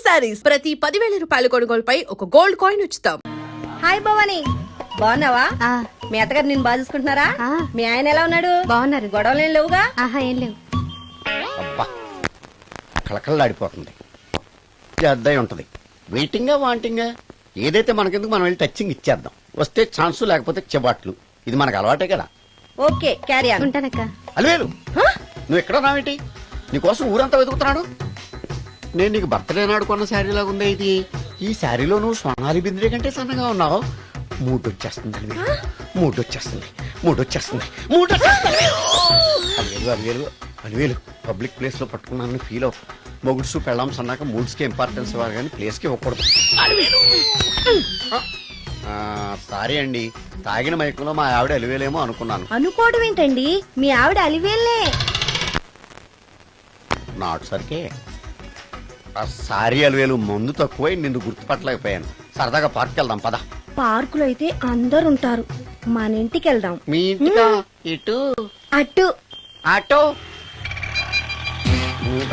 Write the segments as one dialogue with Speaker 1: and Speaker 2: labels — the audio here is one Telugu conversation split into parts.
Speaker 1: శారీస్ ప్రతి 10,000 రూపాయల కొనుగోలుపై ఒక గోల్డ్ కాయిన్ ఉచితం.
Speaker 2: హాయ్ భవాని, బాగున్నావా? మీ అత్తగారు నిన్ను బాగా చూసుకుంటున్నారా? మీ ఆయన ఎలా ఉన్నాడు?
Speaker 3: బాగున్నారు.
Speaker 2: గొడవలు ఏం లేవుగా?
Speaker 3: ఏం లేవు.
Speaker 4: అబ్బా కళకళలాడిపోతుంది. అద్దయి ఉంటది. వెయిటింగా వాంటింగా ఏదైతే మనకెందుకు మనం వెళ్ళి టచ్చింగ్ ఇచ్చేద్దాం. వస్తే ఛాన్సు లేకపోతే చెబాట్లు. ఇది మనకు అలవాటే కదా.
Speaker 2: Okay carry on.
Speaker 3: ఉంటానక్క.
Speaker 4: అలివేలు నువ్వు ఎక్కడ రావేంటి? నీకోసం ఊరంతా వెతుకుతున్నాడు. నేను నీకు బర్త్డే నాడు కొన్న శారీ లాగా ఉందే ఇది. ఈ శారీలో నువ్వు సోనాలి బింద్రే కంటే సన్నగా ఉన్నావు. మూడొచ్చేస్తుంది అలివేలు, మూడొచ్చేస్తుంది, మూడొచ్చేస్తుంది, మూడొచ్చేస్తుంది. అలివేలు అలివేలు అలివేలు పబ్లిక్ ప్లేస్ లో పట్టుకున్నాను ఫీల్ అవు. మొగుడ్సు పెళ్ళాం సన్నాక మూడ్స్ కి ఇంపార్టెన్స్ ఇవ్వాలి కానీ ప్లేస్ కి ఇవ్వకూడదు. సారీ అండి, తాగిన మైకంలో మా ఆవిడ అలివేలేమో అనుకున్నాను.
Speaker 2: అనుకోవడం ఏంటండి, మీ ఆవిడ అలివేలే.
Speaker 4: నాటు సరికే ఆ సారీ అలివేలు మందు తక్కువై నిన్ను గుర్తుపట్టలేకపోయాను. సరదాగా పార్క్ వెళ్దాం పద.
Speaker 2: పార్కులో అయితే అందరు ఉంటారు, మన ఇంటికి వెళ్దాం.
Speaker 4: మీ ఇంటికా? ఇటు
Speaker 2: అటు
Speaker 4: ఆటో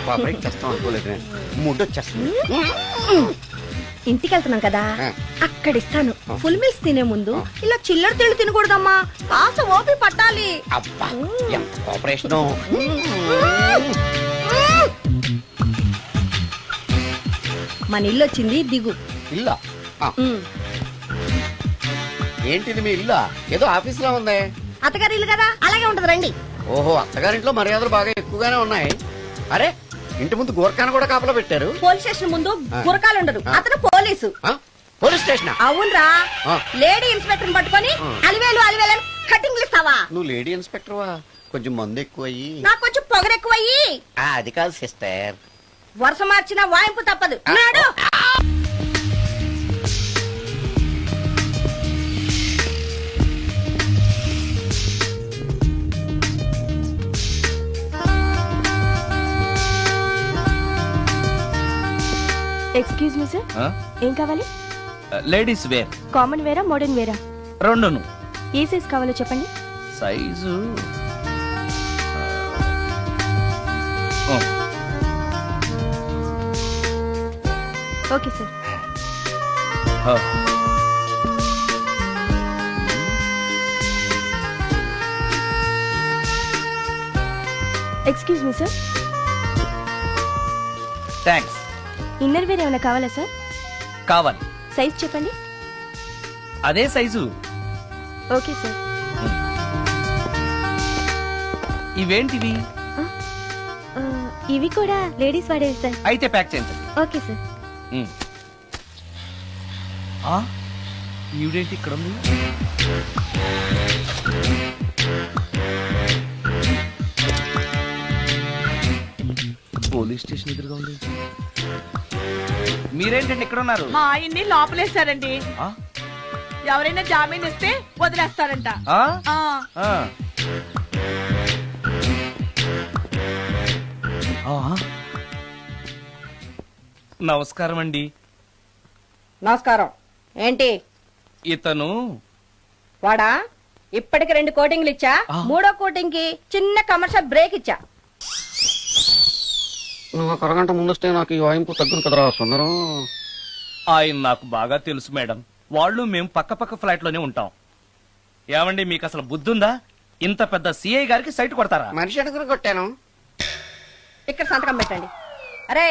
Speaker 4: పాపకి చేస్తాం అనుకోలేదు. నేను మూడొచ్చేస్తుంది.
Speaker 2: ఇంటికి వెళ్తున్నాం కదా, అక్కడ ఇస్తాను. ఫుల్ మీల్స్ తినే ముందు ఇలా చిల్లర తిళ్ళు తినకూడదమ్మా, కాస్త ఓపి పట్టాలి.
Speaker 4: అబ్బా ఎంత కోఆపరేషన్.
Speaker 2: మన ఇల్లు వచ్చింది, దిగు.
Speaker 4: ఇల్లా? ఏంటిది మీ ఇల్లా? ఏదో ఆఫీస్ లో ఉంది.
Speaker 2: అత్తగారి ఇల్లు కదా, అలాగే ఉంటది, రండి.
Speaker 4: ఓహో, అత్తగారింట్లో మర్యాదలు బాగా ఎక్కువగానే ఉన్నాయి. అరే ఇంటి ముందు గోర్ఖాను కూడా కాపలా పెట్టారు.
Speaker 2: పోలీస్ స్టేషన్ ముందు గురకాలు ఉండరు, అతను పోలీసు.
Speaker 4: Police station?
Speaker 2: అవునరా. లేడీ ఇన్స్పెక్టర్ పట్టుకొని అలివేలు అలివేలు కటింగ్లు ఇస్తావా?
Speaker 4: నువ్వు లేడీ ఇన్స్పెక్టర్ వా? కొంచెం మందు ఎక్కువయ్యి.
Speaker 2: నాకు కొంచెం పొగరెక్కువయ్యి.
Speaker 4: అది కాదు సిస్టర్,
Speaker 2: వరుస మార్చిన వాయింపు తప్పదు. నాడు
Speaker 3: ఎక్స్క్యూజ్ మీ సార్, ఏం కావాలి?
Speaker 5: Ladies wear.
Speaker 3: కామన్ వేరా, మోడర్న్ వేరా?
Speaker 5: రెండును.
Speaker 3: ఏ సైజ్ కావాలో చెప్పండి.
Speaker 5: Size
Speaker 3: okay sir. Excuse me sir,
Speaker 5: thanks.
Speaker 3: Inner wear ఏమైనా కావాలా సార్?
Speaker 5: కావాలి.
Speaker 3: సైజ్ చెప్పండి.
Speaker 5: అదే సైజు.
Speaker 3: Okay sir.
Speaker 5: ఇవేంటివి?
Speaker 3: ఇవి కూడా లేడీస్ వాడేవి సార్.
Speaker 5: అయితే ప్యాక్ చేయండి.
Speaker 3: Okay sir.
Speaker 5: ఈవిడేంటి ఇక్కడ ఉంది? పోలీస్ స్టేషన్ ఎదురుగా ఉంది. మీరేంటండి ఇక్కడ ఉన్నారు?
Speaker 6: మా ఆయన్ని లోపలేస్తారండి. ఎవరైనా జామీన్ ఇస్తే వదిలేస్తారంట.
Speaker 5: నమస్కారం అండి.
Speaker 2: నమస్కారం. ఏంటి
Speaker 5: ఇతను?
Speaker 2: వాడా? ఇప్పటికి 2 కోటింగ్లు ఇచ్చా, 3వ కోటింగ్ కి చిన్న కమర్షియల్ బ్రేక్ ఇచ్చా.
Speaker 4: నువ్వు ఒక అరగంట ముందొస్తే నాకు ఈ వాయింపు తగ్గును కదరా సుందరం.
Speaker 5: ఆయన నాకు బాగా తెలుసు మేడం. వాళ్ళు మేము పక్క పక్క ఫ్లాట్ లోనే ఉంటాం. ఏమండి మీకు అసలు బుద్ధుందా? ఇంత పెద్ద సిఐ గారికి సైట్ కొడతారా?
Speaker 4: మనిషి అడుగురు కొట్టాను.
Speaker 2: ఇక్కడ సంతకం పెట్టండి. అరే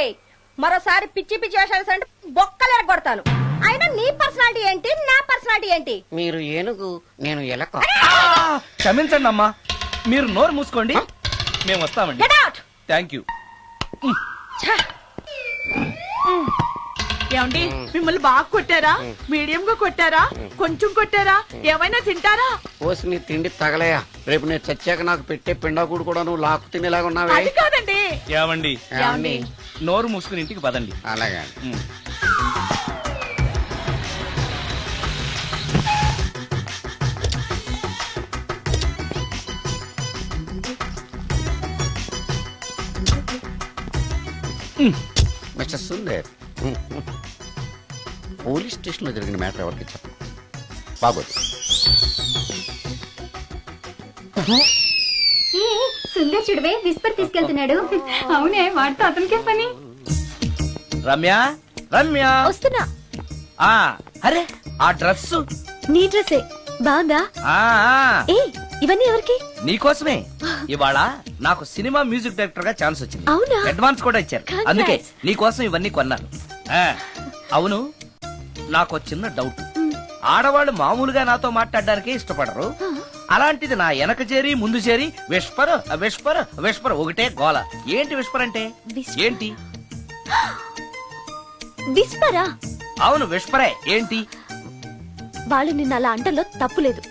Speaker 2: మరోసారి పిచ్చి పిచ్చి వేషాలు అంటే బొక్కలు కొడతాను. అయినా నీ పర్సనాలిటీ ఏంటి, నా పర్సనాలిటీ ఏంటి?
Speaker 4: మీరు ఏనుగు, నేను ఎలక.
Speaker 5: క్షమించండి అమ్మా, మీరు నోరు మూసుకోండి, మేము వస్తామండి.
Speaker 2: Get out.
Speaker 5: Thank you.
Speaker 6: ఏమండి మిమ్మల్ని బాగా కొట్టారా, మీడియం గా కొట్టారా, కొంచెం కొట్టారా, ఏమైనా తింటారా?
Speaker 4: పోసి నీ తిండి తగలయా. రేపు నేను చచ్చాక నాకు పెట్టే పిండాకుడు కూడా నువ్వు లాక్కు తినేలాగా ఉన్నావే.
Speaker 6: అది కాదండి.
Speaker 5: ఏమండి నోరు మూసుకుని ఇంటికి పదండి.
Speaker 4: అలాగే. మిస్టర్ సుందర్, పోలీస్ స్టేషన్ లో జరిగిన మ్యాటర్ ఎవరికి చెప్పండి. బాగోదు.
Speaker 3: సుందర్ చూడవే విస్పర్ తీసుకెళ్తున్నాడు. అవునే, వాడితో అతనికే పని.
Speaker 5: రమ్య రమ్య
Speaker 3: వస్తున్నా.
Speaker 5: ఆ అరే ఆ డ్రెస్
Speaker 3: నీ డ్రెస్సే బాగుందా? ఏ ఇవన్నీ ఎవరికి?
Speaker 5: నీకోసమే. ఇవాళ నాకు సినిమా మ్యూజిక్ డైరెక్టర్ గా ఛాన్స్ వచ్చింది.
Speaker 3: అవునా?
Speaker 5: అడ్వాన్స్ కూడా ఇచ్చారు.
Speaker 3: Congrats.
Speaker 5: అందుకే నీకోసం ఇవన్నీ కొన్నాను. అవును, నాకు చిన్న డౌట్. ఆడవాళ్ళు మామూలుగా నాతో మాట్లాడడానికి ఇష్టపడరు. అలాంటిది నా వెనక చేరి ముందు చేరి విస్పర్ విస్పర్ విస్పర్ ఒకటే గోల. ఏంటి విస్పర్ అంటే?
Speaker 3: Whisper.
Speaker 5: ఏంటి?
Speaker 3: విస్పరా?
Speaker 5: అవును విస్పరే. ఏంటి?
Speaker 3: వాళ్ళు నిన్న అలా అంటలో తప్పులేదు.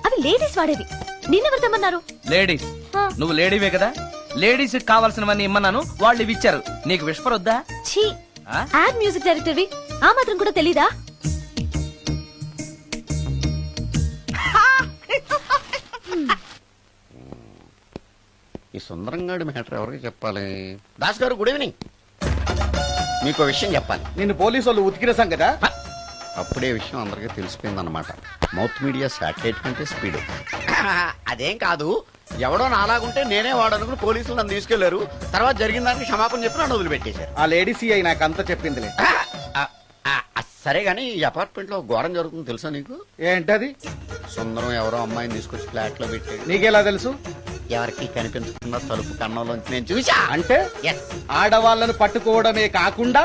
Speaker 3: అవి లేడీస్ వాడేవి. నిన్నెవరు తెమ్మన్నారు?
Speaker 5: లేడీస్.
Speaker 3: ఆ.
Speaker 5: నువ్వు లేడీవే కదా. లేడీస్ కావాల్సినవన్నీ ఇమ్మన్నాను, వాళ్ళు ఇవి ఇచ్చారు. నీకు విస్పర్ వద్దా?
Speaker 3: ఛీ,
Speaker 5: ఆ?
Speaker 3: యాడ్ మ్యూజిక్ డైరెక్టర్వి ఆ మాత్రం కూడా తెలీదా?
Speaker 4: ఈ సుందరంగాడి మ్యాటర్ ఎవరికి చెప్పాలి? దాస్ గారు గుడ్ ఈవినింగ్. మీకు విషయం చెప్పాలి.
Speaker 7: నిన్ను పోలీసు వాళ్ళు ఉతికిరేసాం కదా.
Speaker 4: అప్పుడే విషయం అందరికీ తెలిసిపోయిందన్నమాట. మౌత్ మీడియా శాటిలైట్ కంటే స్పీడ్. అదేం కాదు, ఎవడో నాలాగుంటే నేనే వాడనుకుని పోలీసులు నన్ను తీసుకెళ్లారు. తర్వాత జరిగిన దానికి క్షమాపణ చెప్పి నన్ను వదిలిపెట్టేశారు.
Speaker 7: ఆ లేడీ సిఐ నాకు అంతా చెప్పిందిలే.
Speaker 4: సరే గానీ ఈ అపార్ట్మెంట్ లో ఘోరం జరుగుతుంది తెలుసా నీకు?
Speaker 7: ఏంటది?
Speaker 4: సుందరం ఎవరో అమ్మాయిని తీసుకొచ్చి ఫ్లాట్ లో పెట్టాడు.
Speaker 7: నీకెలా తెలుసు?
Speaker 4: ఎవరికి కనిపించకుండా తలుపు కన్నంలోంచి నేను చూసా.
Speaker 7: అంటే
Speaker 4: Yes.
Speaker 7: ఆడవాళ్లను పట్టుకోవడమే కాకుండా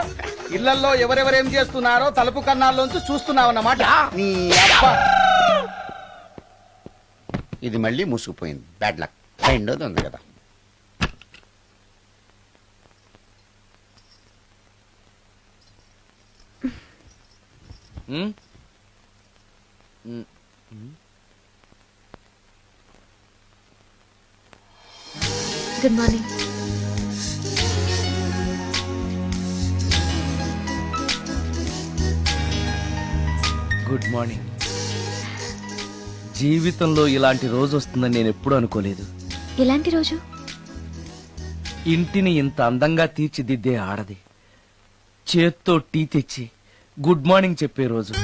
Speaker 7: ఇళ్లలో ఎవరెవరేం చేస్తున్నారో తలుపు కన్నాల్లోంచి చూస్తున్నావన్నమాట. నీ అబ్బా.
Speaker 4: ఇది మళ్ళీ మూసుకుపోయింది. Bad luck. రెండోది ఉంది కదా.
Speaker 5: ఉమ్?
Speaker 3: Good morning.
Speaker 5: Good morning. జీవితంలో ఇలాంటి రోజు వస్తుందని నేను ఎప్పుడూ అనుకోలేదు.
Speaker 3: ఎలాంటి రోజు?
Speaker 5: ఇంటిని ఇంత అందంగా తీర్చిదిద్దే ఆడది చేత్తో టీ తెచ్చి గుడ్ మార్నింగ్ చెప్పే రోజు.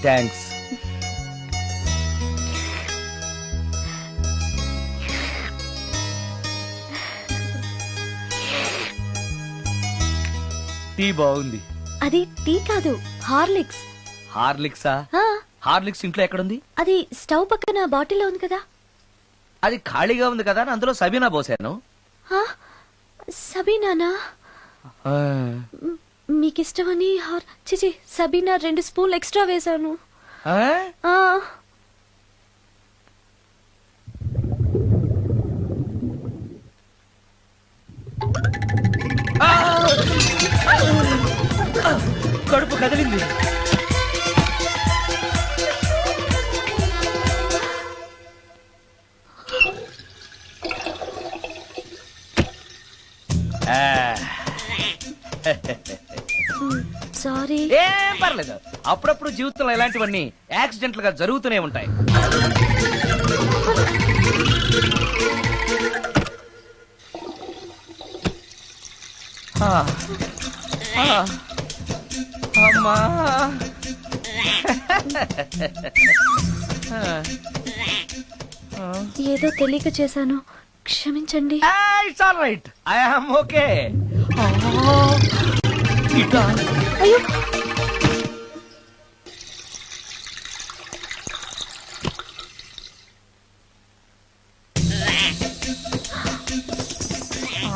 Speaker 5: థ్యాంక్స్. టీ బాగుంది.
Speaker 3: అది టీ కాదు, హార్లిక్స్.
Speaker 5: హార్లిక్సా?
Speaker 3: ఆ,
Speaker 5: హార్లిక్స్ ఇంట్లో ఎక్కడుంది?
Speaker 3: అది స్టవ్ పక్కన బాటిల్లో ఉంది కదా.
Speaker 5: అది ఖాళీగా ఉంది కదా అని అందులో సబీనా పోసాను.
Speaker 3: ఆ, సబీనానా? మీకిష్టమని చిచి సబీనా 2 స్పూన్లు ఎక్స్ట్రా వేశాను.
Speaker 5: ఆ?
Speaker 3: ఆ,
Speaker 5: కడుపు కదిలింది.
Speaker 3: సారీ.
Speaker 5: ఏం పర్లేదు. అప్పుడప్పుడు జీవితంలో ఇలాంటివన్నీ యాక్సిడెంట్లు గా జరుగుతూనే ఉంటాయి. అమ్మా.
Speaker 3: ఏదో తెలియక చేశాను, క్షమించండి.
Speaker 5: It's all right. I am okay.
Speaker 3: అయ్యో,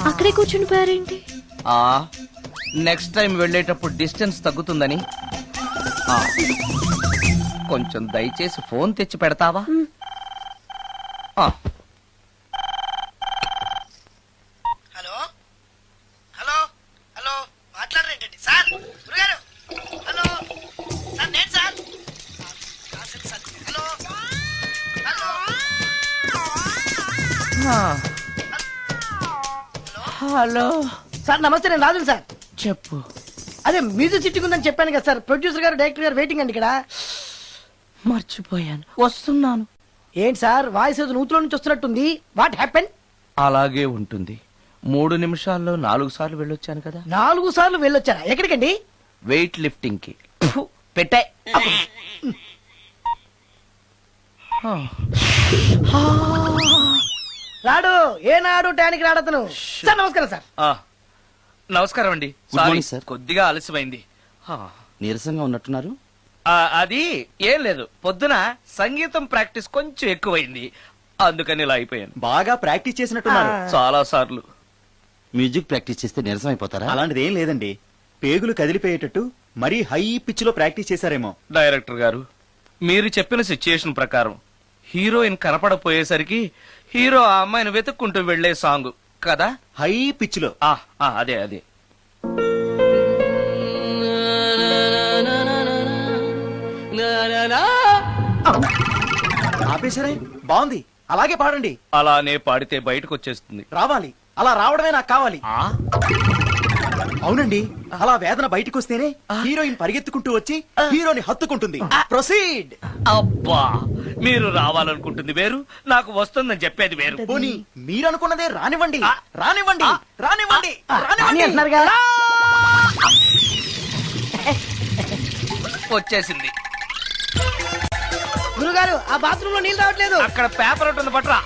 Speaker 3: అక్కడే కూర్చుని పోయారేంటి?
Speaker 5: నెక్స్ట్ టైం వెళ్ళేటప్పుడు డిస్టెన్స్ తగ్గుతుందని. కొంచెం దయచేసి ఫోన్ తెచ్చి పెడతావా?
Speaker 8: హలో హలో హలో మాట్లాడరేంటండి సార్? గురుగారు హలో సార్, నేను sir. Hello hello
Speaker 5: hello
Speaker 8: sir నమస్తే, నేను రాజుని సార్.
Speaker 5: చెప్పు.
Speaker 8: అదే మ్యూజిక్ సిట్టింగ్ ఉందని చెప్పాను కదా సార్. ప్రొడ్యూసర్ గారు డైరెక్టర్ గారు వెయిటింగ్ అండి ఇక్కడ.
Speaker 5: మర్చిపోయాను, వస్తున్నాను.
Speaker 8: ఏంటి సార్ వాయిస్ ఏదో నూతులో నుంచి వస్తున్నట్టుంది? What happen?
Speaker 5: అలాగే ఉంటుంది. 3 నిమిషాల్లో 4 సార్లు వెళ్ళొచ్చాను కదా.
Speaker 8: 4 సార్లు వెళ్ళొచ్చారా? ఎక్కడికండి?
Speaker 5: వెయిట్ లిఫ్టింగ్ కి. పెట్టే.
Speaker 8: రాడు ఏనాడు టానికి రాడతను. సార్ నమస్కారం సార్.
Speaker 5: నమస్కారం అండి.
Speaker 9: Good morning, sir.
Speaker 5: కొద్దిగా ఆలస్యమైంది.
Speaker 9: నీరసంగా ఉన్నట్టున్నారు.
Speaker 5: అది ఏం లేదు, పొద్దున సంగీతం ప్రాక్టీస్ కొంచెం ఎక్కువైంది, అందుకని ఇలా అయిపోయాను.
Speaker 9: బాగా ప్రాక్టీస్ చేసినట్టున్నారు.
Speaker 5: చాలా సార్లు.
Speaker 9: మ్యూజిక్ ప్రాక్టీస్ చేస్తే నీరసం అయిపోతారా?
Speaker 10: అలాంటిది ఏం లేదండి, పేగులు కదిలిపోయేటట్టు మరీ హై పిచ్ లో ప్రాక్టీస్ చేశారేమో.
Speaker 5: డైరెక్టర్ గారు, మీరు చెప్పిన సిచ్యుయేషన్ ప్రకారం హీరోయిన్ కనపడపోయేసరికి హీరో ఆ అమ్మాయిని వెతుక్కుంటూ వెళ్లే సాంగ్ కదా?
Speaker 10: హై పిచ్ లో.
Speaker 5: అదే అదే.
Speaker 10: ఆపేశారే, బాగుంది, అలాగే పాడండి.
Speaker 5: అలానే పాడితే బయటకు వచ్చేస్తుంది.
Speaker 10: రావాలి, అలా రావడమే నాకు కావాలి. అవునండి, అలా వేదన బయటకు వస్తేనే హీరోయిన్ పరిగెత్తుకుంటూ వచ్చి హీరోని హత్తుకుంటుంది. ప్రొసీడ్.
Speaker 5: అబ్బా, మీరు రావాలనుకుంటుంది వేరు, నాకు వస్తుందని చెప్పేది వేరు.
Speaker 10: పోనీ మీరు అనుకున్నదే రానివ్వండి, రానివ్వండి, రానివ్వండి,
Speaker 8: అని
Speaker 10: రానివ్వండి.
Speaker 8: అంటున్నారుగా.
Speaker 5: వచ్చేసింది.
Speaker 8: గురుగారు, ఆ బాత్రూమ్ లో నీళ్ళు రావట్లేదు.
Speaker 5: అక్కడ పేపర్ ఉంటుంది, పట్రా.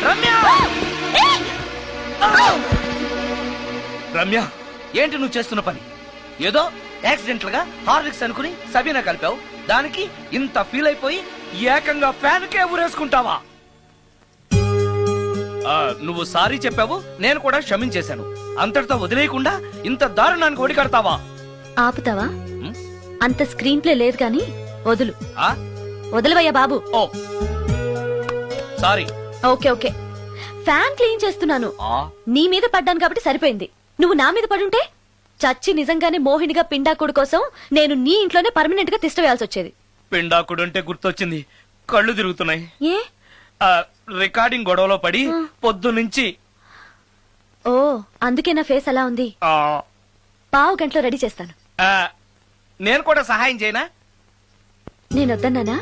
Speaker 5: రమ్య, రమ్య, ఏంటి నువ్వు చేస్తున్న పని? ఏదో యాక్సిడెంటల్ గా హార్లిక్స్ అనుకుని సబీనా కలిపావు, దానికి ఇంత ఫీల్ అయిపోయి ఏకంగా ఫ్యాన్ కే ఊరేసుకుంటావా? నువ్వు సారీ చెప్పావు, నేను కూడా క్షమించేశాను. అంతటితో వదిలేయకుండా ఇంత దారుణానికి ఒడికడతావా?
Speaker 3: ఆపుతావా? అంత స్క్రీన్ ప్లే లేదు కానీ వదులు.
Speaker 5: ఆ?
Speaker 3: వదలవయ్యా బాబు.
Speaker 5: Oh sorry.
Speaker 3: Okay okay, fan clean చేస్తున్నాను. నీ మీద పడ్డాను కాబట్టి సరిపోయింది. నువ్వు నా మీద పడుంటే చచ్చి నిజంగానే మోహినిగా పిండాకుడు కోసం నేను నీ ఇంట్లోనే పర్మనెంట్ గా తిష్టవేయాల్సి వచ్చేది.
Speaker 5: పిండాకుడు అంటే గుర్తొచ్చింది, కళ్ళు తిరుగుతున్నాయి.
Speaker 3: ఏ?
Speaker 5: రికార్డింగ్ గొడవలో పడి పొద్దు నుంచి.
Speaker 3: ఓ, అందుకే నా ఫేస్ అలా ఉంది. పావు గంటలో రెడీ చేస్తాను.
Speaker 5: నేను కూడా సహాయం చేయనా?
Speaker 3: నేను వద్దన్నానా?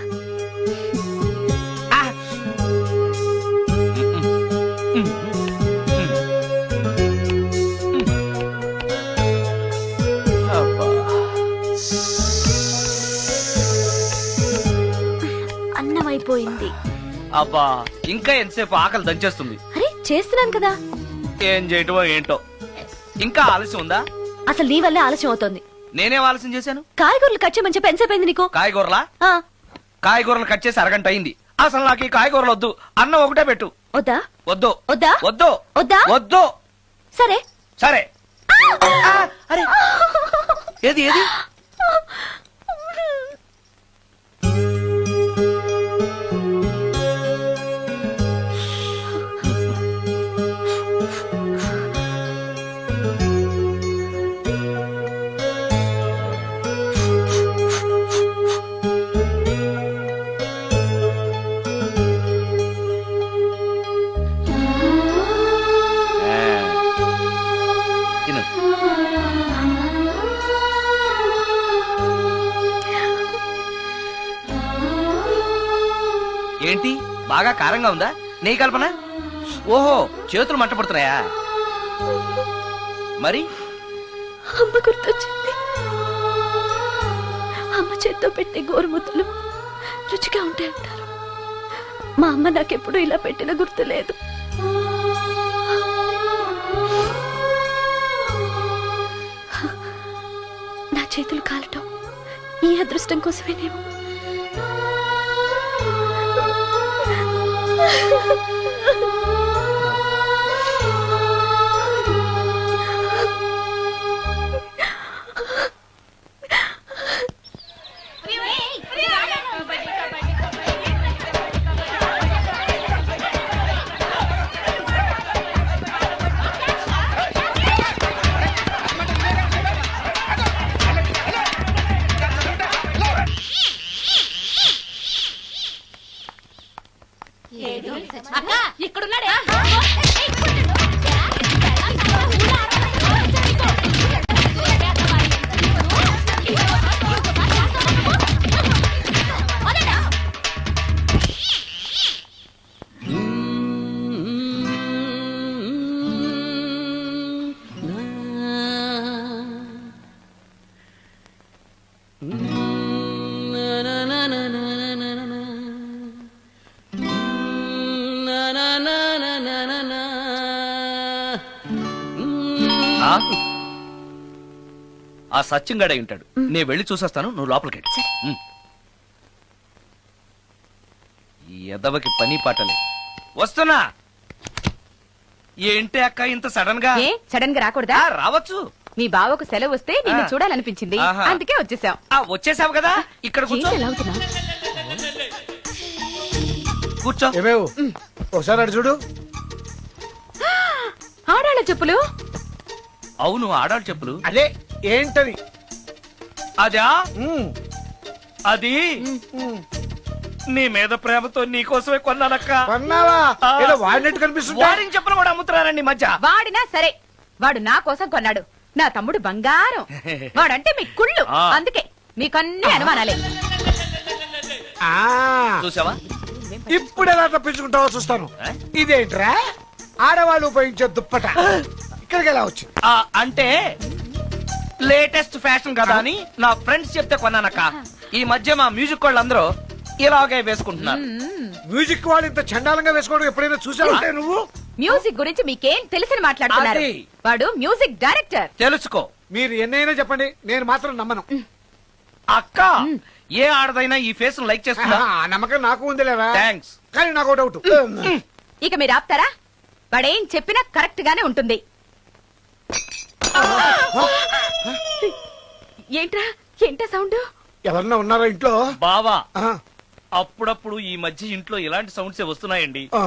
Speaker 3: అన్నం అయిపోయింది.
Speaker 5: అబ్బా, ఇంకా ఎంతసేపు? ఆకలి దంచేస్తుంది.
Speaker 3: అరే చేస్తున్నాను కదా.
Speaker 5: ఏం చేయటమో ఏంటో. ఇంకా ఆలస్యం ఉందా?
Speaker 3: అసలు నీ వల్లే ఆలస్యం అవుతోంది.
Speaker 5: నేనేం ఆలస్యం చేశాను?
Speaker 3: కాయగూరలు కట్ చేయమని చెప్పి ఎంతసేపు అయింది నీకు?
Speaker 5: కాయగూరలా? కాయగూరలు కట్ చేసి అరగంట అయింది. అసలు నాకు ఈ కాయగూరలు వద్దు, అన్నం ఒకటే పెట్టు.
Speaker 3: వద్దా?
Speaker 5: వద్దు
Speaker 3: వద్దా?
Speaker 5: వద్దు
Speaker 3: వద్దా?
Speaker 5: వద్దు.
Speaker 3: సరే
Speaker 5: సరే. అరే, ఏది ఏది? ఏంటి, బాగా కారంగా ఉందా? నెయ్యి కల్పన? ఓహో, చేతులు మంట పడుతున్నాయా? మరి
Speaker 3: అమ్మ గుర్తొచ్చింది. అమ్మ చేత్తో పెట్టే గోరుముద్దలు రుచిగా ఉంటాయంటారు. మా అమ్మ నాకెప్పుడు ఇలా పెట్టిన గుర్తు లేదు. నా చేతులు కాలటం ఈ అదృష్టం కోసమేనేమో.
Speaker 2: అక్క
Speaker 5: ఆ సత్యం గడై ఉంటాడు. నేను వెళ్ళి చూసొస్తాను, నువ్వు లోపలికి వెళ్ళు. ఈ ఎదవకి పని పాటలే. వస్తున్నా. ఏంటి అక్క ఇంత సడన్ గా?
Speaker 6: ఏ సడన్ గా రాకూడదా?
Speaker 5: రావచ్చు.
Speaker 6: మీ బావకు సెలవు వస్తే నిన్ను
Speaker 5: ఆ.
Speaker 6: చూడాలనిపించింది,
Speaker 5: ఆహా.
Speaker 6: అందుకే వచ్చేసాం.
Speaker 5: వచ్చేసావు కదా, ఇక్కడ కూర్చో.
Speaker 6: ఏంటి ఎలా అవుతున్నావ్?
Speaker 5: కూర్చో.
Speaker 7: ఏమేవు ఒకసారి అటు చూడు.
Speaker 6: ఆడాళ్ళ చెప్పులు.
Speaker 5: అవును, ఆడాడు చెప్పులు.
Speaker 7: అదే ఏంటది?
Speaker 5: అదా
Speaker 7: ఉమ్,
Speaker 5: అది నీ మీద ప్రేమతో నీకోసమే కొన్నానక్క.
Speaker 7: కొన్నావా?
Speaker 5: ఆ.
Speaker 7: ఏదో వాడినట్టు కనిపిస్తుంది.
Speaker 5: వాడిని చెప్పులు కూడా అమ్ముతున్నారండి ఈ మధ్య.
Speaker 6: వాడినా సరే, వాడు నా కోసం కొన్నాడు. నా తమ్ముడు బంగారం. వాడంటే మీ కుళ్ళు,
Speaker 5: ఆ.
Speaker 6: అందుకే మీకన్నీ అనుమానాలే.
Speaker 7: ఆ,
Speaker 5: చూసావా?
Speaker 7: ఇప్పుడు ఎలా తప్పించుకుంటావో చూస్తాను.
Speaker 5: ఆ?
Speaker 7: ఇదేంట్రా ఆడవాళ్ళు ఉపయోగించే దుప్పట ఇక్కడికి ఎలా వచ్చింది?
Speaker 5: అంటే లేటెస్ట్ ఫ్యాషన్ కదా అని నా ఫ్రెండ్స్ చెప్తే కొన్నానక్క. ఈ మధ్య మా మ్యూజిక్ వాళ్ళందరూ ఇలాగే వేసుకుంటున్నారు.
Speaker 7: మ్యూజిక్ వాళ్ళు ఇంత చండాలంగా వేసుకోవడం ఎప్పుడైనా చూసావంటే నువ్వు?
Speaker 6: మ్యూజిక్ గురించి మీకేం తెలిసిన మాట్లాడుతున్నారు?
Speaker 5: అది.
Speaker 6: వాడు మ్యూజిక్ డైరెక్టర్.
Speaker 5: తెలుసుకో
Speaker 7: మీరు ఎన్నైనా చెప్పండి, నేను మాత్రం నమ్మను.
Speaker 5: అక్క. ఏ ఆడదైనా ఈ ఫేస్ లైక్ చేస్తుందా?
Speaker 7: ఆ నమ్మకం నాకు ఉంది లేదా?
Speaker 5: థ్యాంక్స్.
Speaker 7: కానీ నాకు డౌట్.
Speaker 6: ఇక మీరు ఆపుతారా? వాడేం చెప్పినా కరెక్ట్ గానే ఉంటుంది. ఏంట్రా ఏంటా సౌండ్?
Speaker 7: ఎవరన్నా ఉన్నారా ఇంట్లో?
Speaker 5: బావా,
Speaker 7: ఆ,
Speaker 5: అప్పుడప్పుడు ఈ మధ్య ఇంట్లో ఇలాంటి సౌండ్స్ వస్తున్నాయండి.
Speaker 7: ఆ.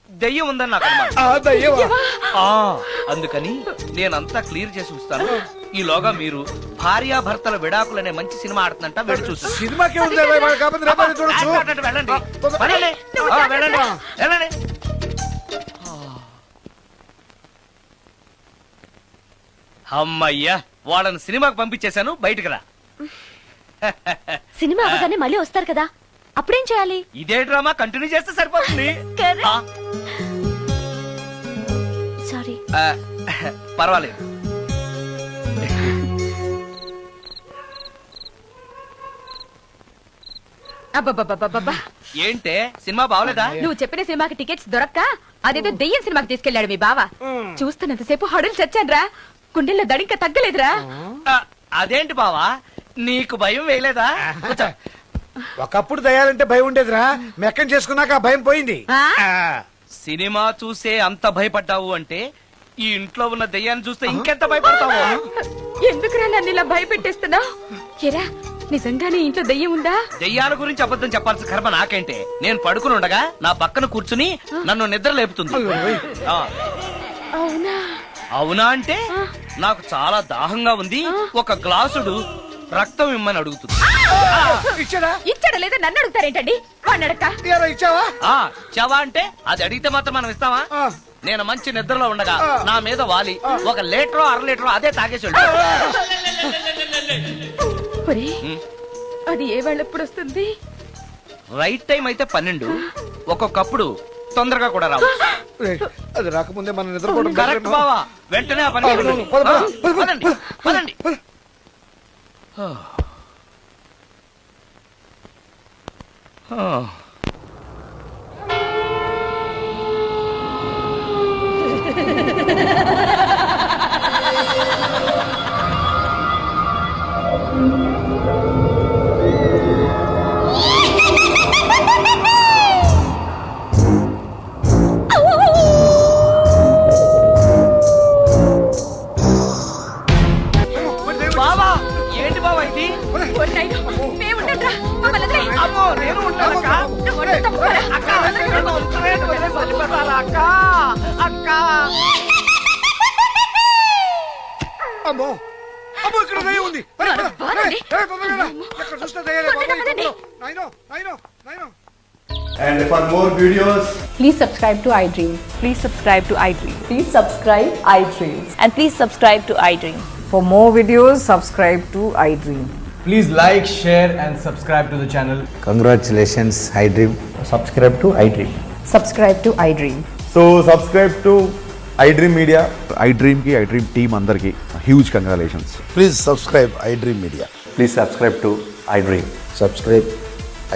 Speaker 5: దెయ్యం ఉందని నాకు అనుమానం.
Speaker 7: ఆ, దయ్యమా?
Speaker 5: అందుకని నేనంతా క్లియర్ చేసి ఉంచుతాను. ఈలోగా మీరు భార్యాభర్తల విడాకులనే మంచి సినిమా ఆడుతుందంట, వెళ్ళి చూసి.
Speaker 7: సినిమాకి ఉంది కాకపోతే రేపటి చూడొచ్చు.
Speaker 5: వెళ్ళండి.
Speaker 7: ఆ, తొందరగా.
Speaker 5: వెళ్ళండి. వెళ్ళండి. వెళ్ళండి. అమ్మయ్యా, వాళ్ళని సినిమాకి పంపించేశాను, బయటికి రా.
Speaker 3: సినిమా అవగానే మళ్ళీ వస్తారు కదా, అప్పుడేం చేయాలి?
Speaker 5: ఇదే డ్రామా కంటిన్యూ చేస్తే సరిపోతుంది. ఆ,
Speaker 3: సారీ.
Speaker 5: ఆ, పర్వాలేదు.
Speaker 6: అబ్బబ్బబ్బబ్బబ్బా,
Speaker 5: ఏంటే సినిమా బాగలేదా?
Speaker 6: నువ్వు చెప్పిన సినిమాకి టికెట్స్ దొరక్క అదేదో దెయ్యం సినిమాకి తీసుకెళ్లాడు మీ బావ. చూస్తున్నంతసేపు హడులు చచ్చాన్రా, గుండెల్లో దడింక తగ్గలేదురా.
Speaker 5: ఆ, అదేంటి బావా, నీకు భయం వేయలేదా? కూర్చో.
Speaker 7: ఒకప్పుడు దయాలంటే భయం ఉండేదిరా, మెక్కం చేసుకున్నాక ఆ భయం పోయింది.
Speaker 6: ఆ?
Speaker 7: ఆ,
Speaker 5: సినిమా చూసే అంత భయపడ్డావు అంటే ఈ ఇంట్లో ఉన్న దెయ్యాన్ని చూస్తే ఇంకెంత భయపడతావు?
Speaker 6: ఎందుకురా నన్ను ఇలా భయపెట్టేస్తున్నావు? ఎరా నిజంగానే ఇంట్లో దెయ్యం ఉందా?
Speaker 5: దెయ్యాల గురించి అబద్ధం చెప్పాల్సిన కర్మ నాకేంటే? నేను పడుకుని ఉండగా నా పక్కన కూర్చుని నన్ను నిద్ర లేపుతుంది. ఆ.
Speaker 6: అవునా?
Speaker 5: అవునా అంటే నాకు చాలా దాహంగా ఉంది, ఒక గ్లాసుడు రక్తం ఇమ్మని అడుగుతుంది.
Speaker 7: ఇచ్చాడా?
Speaker 6: ఇచ్చాడా లేదా నన్ను అడుగుతారేంటండి? వాడిని అడక్క.
Speaker 7: తీరా ఇచ్చావా?
Speaker 5: ఆ చవా అంటే అది అడిగితే మాత్రం మనం ఇస్తావా?
Speaker 7: ఆ.
Speaker 5: నేను మంచి నిద్రలో ఉండగా
Speaker 7: ఆ.
Speaker 5: నా మీద వాలి ఒక లీటరో అర లీటరో అదే తాగేసి వెళ్ళాడు.
Speaker 6: ఒరే, అది ఏ వాళ్ళెప్పుడు వస్తుంది?
Speaker 5: రైట్ టైం అయితే 12, ఒక్కొక్కప్పుడు తొందరగా కూడా రావు.
Speaker 7: రేయ్, అది రాకముందే మనం నిద్రపోవడం
Speaker 5: కరెక్ట్ బావా, వెంటనే ఆ పని చేయండి.
Speaker 7: పద, పద, పద,
Speaker 5: పదండి, పదండి. బావా, ఏంటి బావా ఇది?
Speaker 6: ఒరేయ్, మేము ఉండండిరా, మమ్మల్ని వదిలేయ్.
Speaker 5: అమ్మో, నేను ఉంటానక్క.
Speaker 6: నువ్వు ఒళ్ళు తప్పుకోరా.
Speaker 5: అక్క, నన్ను వదిలేయండి, వదిలేసి వెళ్ళిపోతారా అక్క? అక్క.
Speaker 7: అమ్మో అమ్మో, ఇక్కడ దయ్యం ఉంది. అరే, పద.
Speaker 6: బాగుంది.
Speaker 7: ఏయ్, తొందరగా రా. ఎక్కడ చూస్తే దయ్యాలే బాబోయ్,
Speaker 6: పదండి.
Speaker 7: తొందరగా. నాయనో, నాయనో, నాయనో.
Speaker 11: And for more videos,
Speaker 12: please subscribe to iDream.
Speaker 6: Please subscribe to iDream.
Speaker 12: Please subscribe iDream.
Speaker 6: And please subscribe to iDream.
Speaker 12: For more videos, subscribe to iDream.
Speaker 11: please like, share, and subscribe to the channel.
Speaker 13: Congratulations, iDream. Subscribe to iDream.
Speaker 12: Subscribe to iDream.
Speaker 11: So subscribe to iDream Media. iDream ki iDream team andarki huge congratulations.
Speaker 13: Please subscribe iDream Media.
Speaker 11: Please subscribe to iDream.
Speaker 13: Subscribe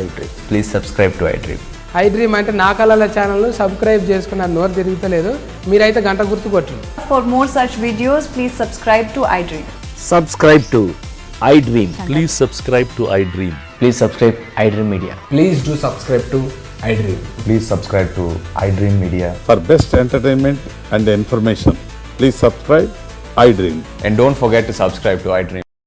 Speaker 13: iDream.
Speaker 11: Please subscribe to iDream.
Speaker 12: iDream అంటే నా కళల ఛానల్ సబ్స్క్రైబ్ చేసుకున్న నోరు తిరుగుతలేదు, మీరైతే గంట గుర్తు కొట్టండి.
Speaker 6: For more such videos, please subscribe to iDream.
Speaker 5: Subscribe to I dream.
Speaker 9: Please subscribe to I dream.
Speaker 13: Please subscribe iDream Media.
Speaker 12: Please do subscribe to iDream.
Speaker 11: Please subscribe to iDream Media.
Speaker 14: For best entertainment and information, please subscribe iDream.
Speaker 11: And don't forget to subscribe to iDream.